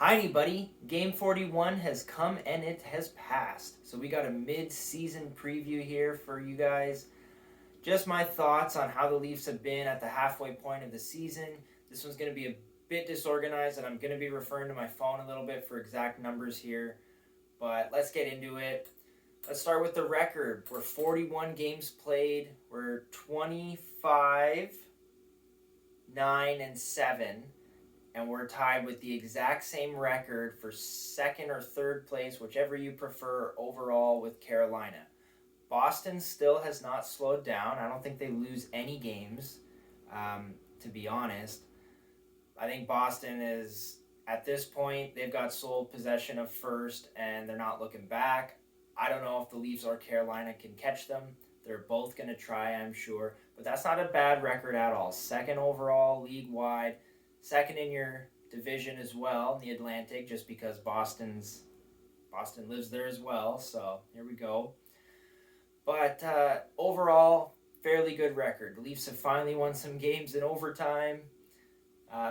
Hi, anybody. Game 41 has come and it has passed. So we got a mid-season preview here for you guys. Just my thoughts on how the Leafs have been at the halfway point of the season. This one's going to be a bit disorganized, and I'm going to be referring to my phone a little bit for exact numbers here. But let's get into it. Let's start with the record. We're 41 games played. We're 25, 9, and 7. And we're tied with the exact same record for second or third place, whichever you prefer, overall with Carolina. Boston still has not slowed down. I don't think they lose any games, to be honest. I think Boston is, at this point, they've got sole possession of first, and they're not looking back. I don't know if the Leafs or Carolina can catch them. They're both going to try, I'm sure. But that's not a bad record at all. Second overall, league-wide. Second in your division as well, the Atlantic, just because Boston lives there as well. So here we go. But overall, fairly good record. The Leafs have finally won some games in overtime.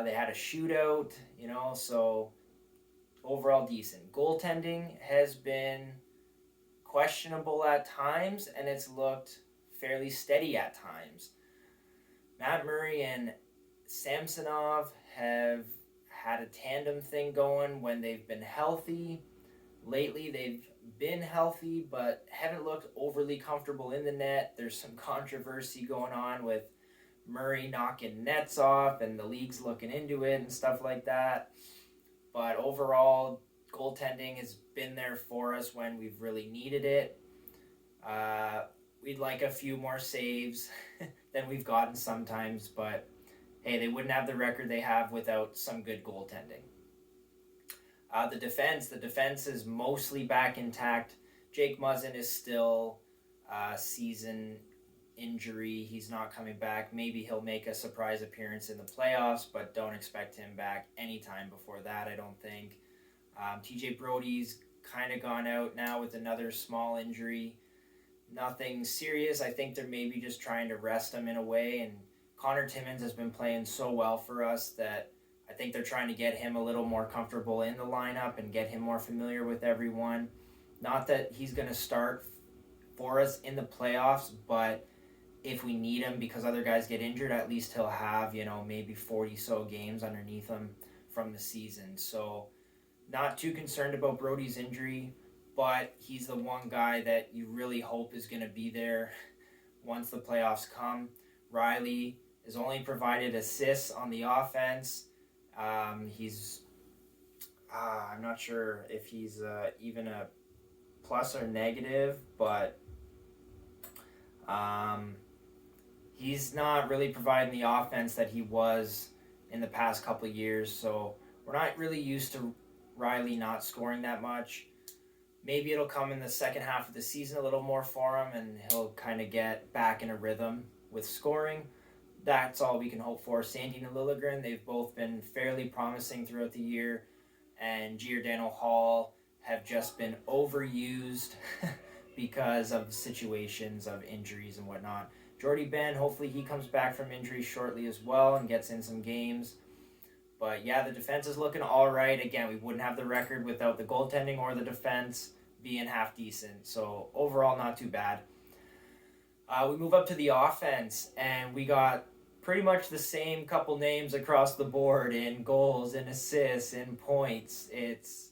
They had a shootout, so overall decent. Goaltending has been questionable at times, and it's looked fairly steady at times. Matt Murray and Samsonov have had a tandem thing going when they've been healthy. Lately, they've been healthy, but haven't looked overly comfortable in the net. There's some controversy going on with Murray knocking nets off, and the league's looking into it and stuff like that. But overall, goaltending has been there for us when we've really needed it. We'd like a few more saves than we've gotten sometimes, but hey, they wouldn't have the record they have without some good goaltending. The defense is mostly back intact. Jake Muzzin is still season injury. He's not coming back. Maybe he'll make a surprise appearance in the playoffs, but don't expect him back anytime before that, I don't think. TJ Brody's kind of gone out now with another small injury. Nothing serious. I think they're maybe just trying to rest him in a way, and Connor Timmins has been playing so well for us that I think they're trying to get him a little more comfortable in the lineup and get him more familiar with everyone. Not that he's going to start for us in the playoffs, but if we need him because other guys get injured, at least he'll have, maybe 40 so games underneath him from the season. So not too concerned about Brody's injury, but he's the one guy that you really hope is going to be there once the playoffs come. Riley has only provided assists on the offense. He's, I'm not sure if he's even a plus or negative, but he's not really providing the offense that he was in the past couple of years. So we're not really used to Riley not scoring that much. Maybe it'll come in the second half of the season a little more for him, and he'll kind of get back in a rhythm with scoring. That's all we can hope for. Sandin and Liljegren, they've both been fairly promising throughout the year, and Giordano Hall have just been overused because of situations of injuries and whatnot. Jordy Ben, hopefully he comes back from injury shortly as well and gets in some games. But yeah, the defense is looking all right. Again, we wouldn't have the record without the goaltending or the defense being half decent. So overall, not too bad. We move up to the offense, and we got pretty much the same couple names across the board in goals, in assists, in points. It's,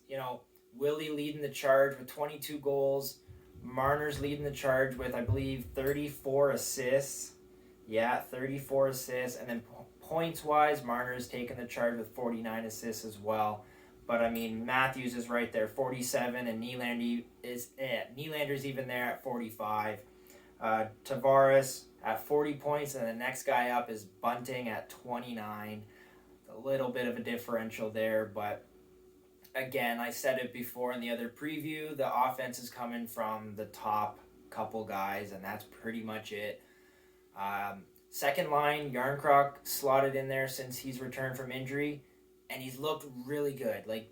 Willie leading the charge with 22 goals. Marner's leading the charge with, I believe, 34 assists. Yeah, 34 assists. And then points-wise, Marner's taking the charge with 49 assists as well. But, Matthews is right there, 47, and Nylander's even there at 45. Tavares at 40 points, and the next guy up is Bunting at 29. A little bit of a differential there, but again, I said it before in the other preview, the offense is coming from the top couple guys, and that's pretty much it. Second line, Järnkrok slotted in there since he's returned from injury, and he's looked really good. Like,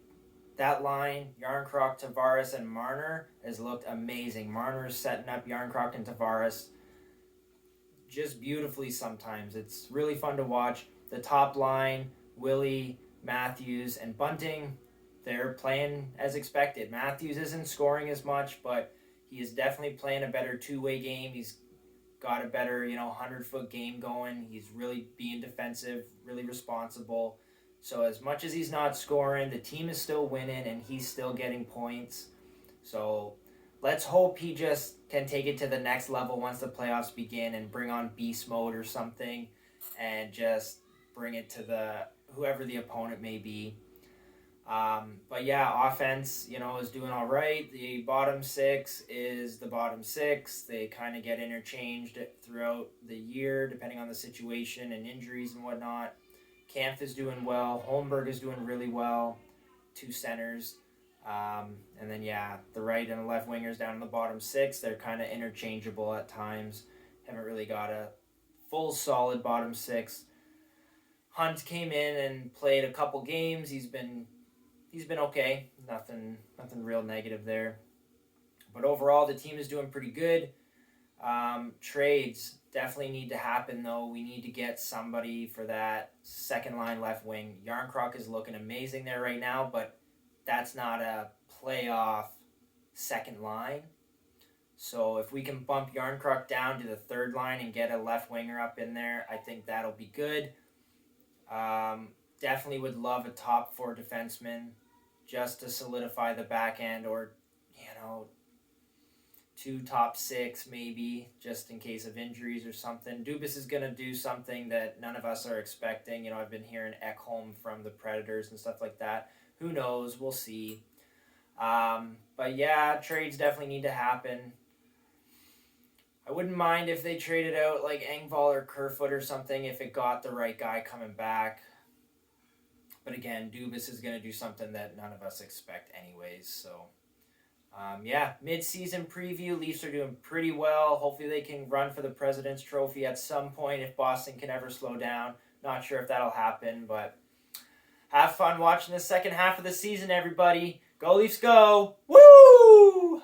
that line, Järnkrok, Tavares, and Marner, has looked amazing. Marner's setting up Järnkrok and Tavares just beautifully sometimes. It's really fun to watch. The top line, Willie, Matthews, and Bunting, they're playing as expected. Matthews isn't scoring as much, but he is definitely playing a better two-way game. He's got a better, 100-foot game going. He's really being defensive, really responsible. So as much as he's not scoring, the team is still winning and he's still getting points. So let's hope he just can take it to the next level once the playoffs begin and bring on beast mode or something and just bring it to whoever the opponent may be. But yeah, offense, is doing all right. The bottom six is the bottom six. They kind of get interchanged throughout the year depending on the situation and injuries and whatnot. Kampf is doing well. Holmberg is doing really well. 2 centers. And then, the right and the left wingers down in the bottom six, they're kind of interchangeable at times. Haven't really got a full solid bottom six. Hunt came in and played a couple games. He's been okay. Nothing real negative there. But overall, the team is doing pretty good. Trades definitely need to happen, though. We need to get somebody for that second line left wing. Yarncroc is looking amazing there right now, but that's not a playoff second line. So if we can bump Yarncroc down to the third line and get a left winger up in there, I think that'll be good. Definitely would love a top 4 defenseman just to solidify the back end, or 2 top 6 maybe, just in case of injuries or something. Dubas is going to do something that none of us are expecting. I've been hearing Ekholm from the Predators and stuff like that. Who knows? We'll see. But yeah, trades definitely need to happen. I wouldn't mind if they traded out like Engvall or Kerfoot or something if it got the right guy coming back. But again, Dubas is going to do something that none of us expect anyways. So, mid-season preview. Leafs are doing pretty well. Hopefully they can run for the President's Trophy at some point if Boston can ever slow down. Not sure if that'll happen, but have fun watching the second half of the season, everybody. Go Leafs, go! Woo!